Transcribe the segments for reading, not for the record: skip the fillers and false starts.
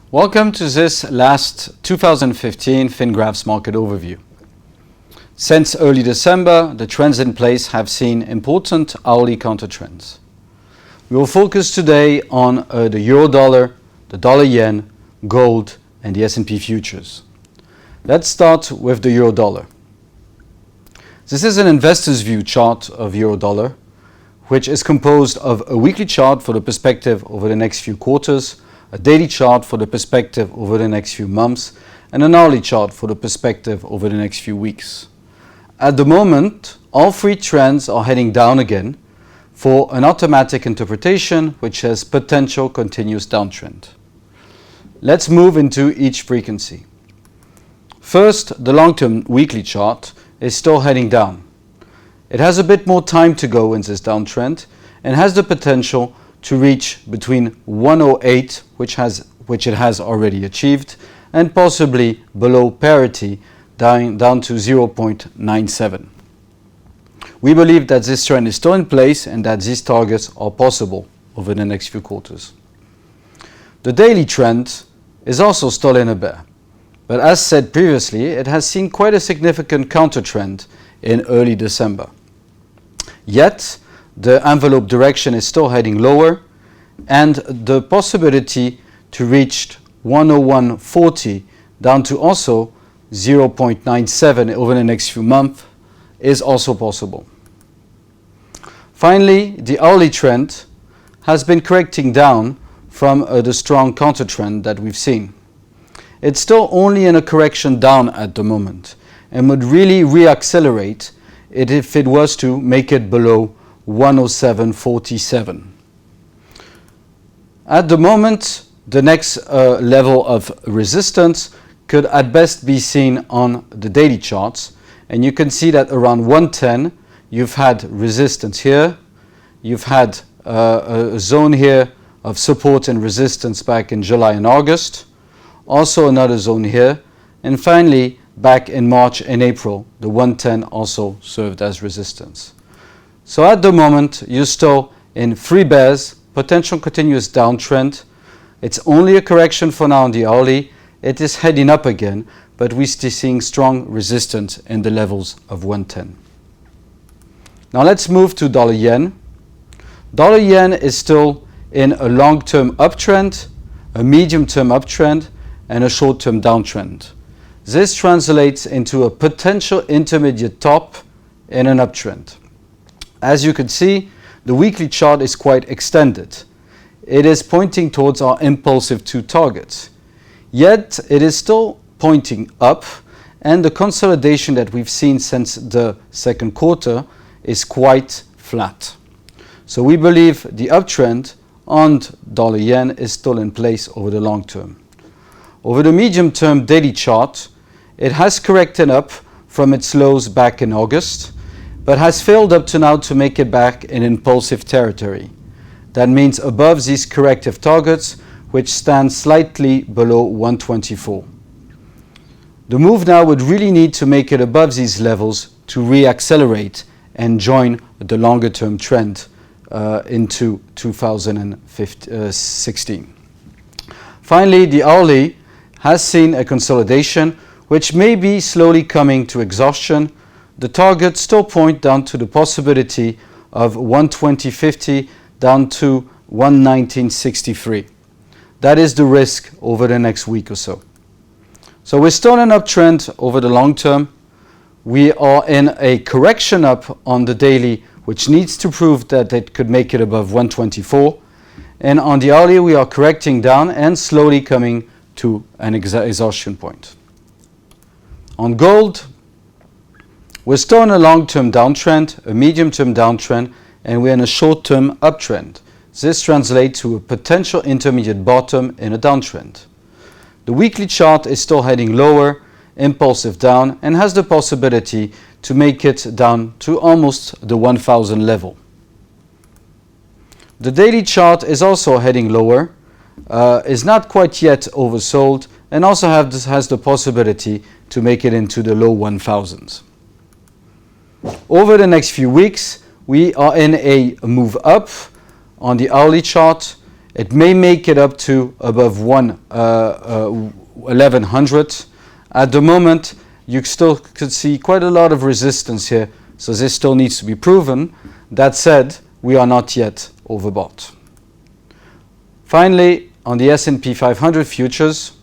Welcome to this last 2015 FinGraphs market overview. Since early December, the trends in place have seen important hourly counter trends. We will focus today on the euro-dollar, the dollar-yen, gold and the S&P futures. Let's start with the euro-dollar. This is an investor's view chart of euro-dollar, which is composed of a weekly chart for the perspective over the next few quarters, a daily chart for the perspective over the next few months, and an hourly chart for the perspective over the next few weeks. At the moment, all three trends are heading down again for an automatic interpretation which has potential continuous downtrend. Let's move into each frequency. First, the long-term weekly chart is still heading down. It has a bit more time to go in this downtrend and has the potential to reach between 108, which it has already achieved, and possibly below parity down to 0.97. We believe that this trend is still in place and that these targets are possible over the next few quarters. The daily trend is also still in a bear, but as said previously, it has seen quite a significant counter trend in early December. Yet, the envelope direction is still heading lower, and the possibility to reach 101.40 down to also 0.97 over the next few months is also possible. Finally, the hourly trend has been correcting down from the strong counter trend that we've seen. It's still only in a correction down at the moment and would really reaccelerate it if it was to make it below 107.47. At the moment, the next level of resistance could at best be seen on the daily charts, and you can see that around 110 you've had resistance here, you've had a zone here of support and resistance back in July and August, also another zone here, and finally back in March and April the 110 also served as resistance. So at the moment you're still in three bears, potential continuous downtrend. It's only a correction for now on the hourly. It is heading up again, but we're still seeing strong resistance in the levels of 110. Now let's move to dollar yen. Dollar yen is still in a long-term uptrend, a medium-term uptrend, and a short-term downtrend. This translates into a potential intermediate top in an uptrend. As you can see, the weekly chart is quite extended. It is pointing towards our impulsive 2 targets. Yet it is still pointing up, and the consolidation that we've seen since the second quarter is quite flat. So we believe the uptrend on dollar yen is still in place over the long term. Over the medium term daily chart, it has corrected up from its lows back in August, but has failed up to now to make it back in impulsive territory. That means above these corrective targets, which stand slightly below 124. The move now would really need to make it above these levels to reaccelerate and join the longer term trend into 2016. Finally, the hourly has seen a consolidation which may be slowly coming to exhaustion. The targets still point down to the possibility of 120.50 down to 119.63. That is the risk over the next week or so. So we're still in an uptrend over the long term. We are in a correction up on the daily, which needs to prove that it could make it above 124. And on the hourly, we are correcting down and slowly coming to an exhaustion point. On gold, we're still in a long-term downtrend, a medium-term downtrend, and we're in a short-term uptrend. This translates to a potential intermediate bottom in a downtrend. The weekly chart is still heading lower, impulsive down, and has the possibility to make it down to almost the 1000 level. The daily chart is also heading lower, is not quite yet oversold, and also has the possibility to make it into the low 1000s. Over the next few weeks, we are in a move up on the hourly chart. It may make it up to above 1100. At the moment, you still could see quite a lot of resistance here, so this still needs to be proven. That said, we are not yet overbought. Finally, on the S&P 500 futures,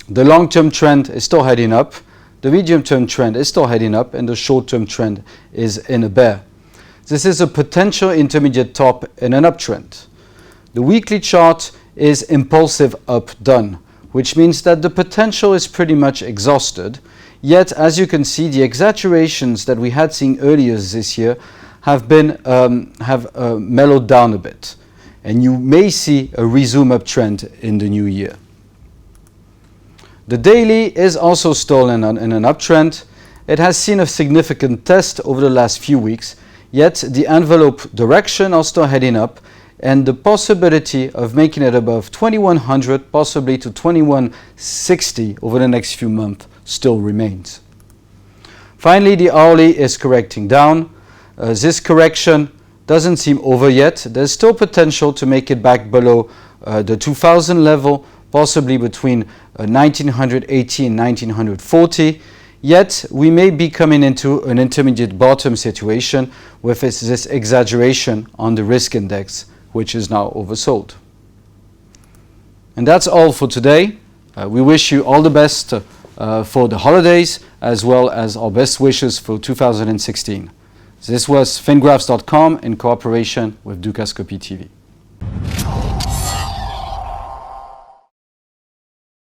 the long-term trend is still heading up, the medium-term trend is still heading up, and the short-term trend is in a bear. This is a potential intermediate top in an uptrend. The weekly chart is impulsive up done, which means that the potential is pretty much exhausted. Yet, as you can see, the exaggerations that we had seen earlier this year have been mellowed down a bit, and you may see a resume uptrend in the new year. The daily is also still in an uptrend. It has seen a significant test over the last few weeks, yet the envelope direction are still heading up, and the possibility of making it above 2100, possibly to 2160 over the next few months still remains. Finally, the hourly is correcting down. This correction doesn't seem over yet. There's still potential to make it back below the 2000 level, possibly between 1980 and 1940. Yet we may be coming into an intermediate bottom situation with this exaggeration on the risk index, which is now oversold. And that's all for today. We wish you all the best for the holidays, as well as our best wishes for 2016. This was fingraphs.com in cooperation with Dukascopy TV.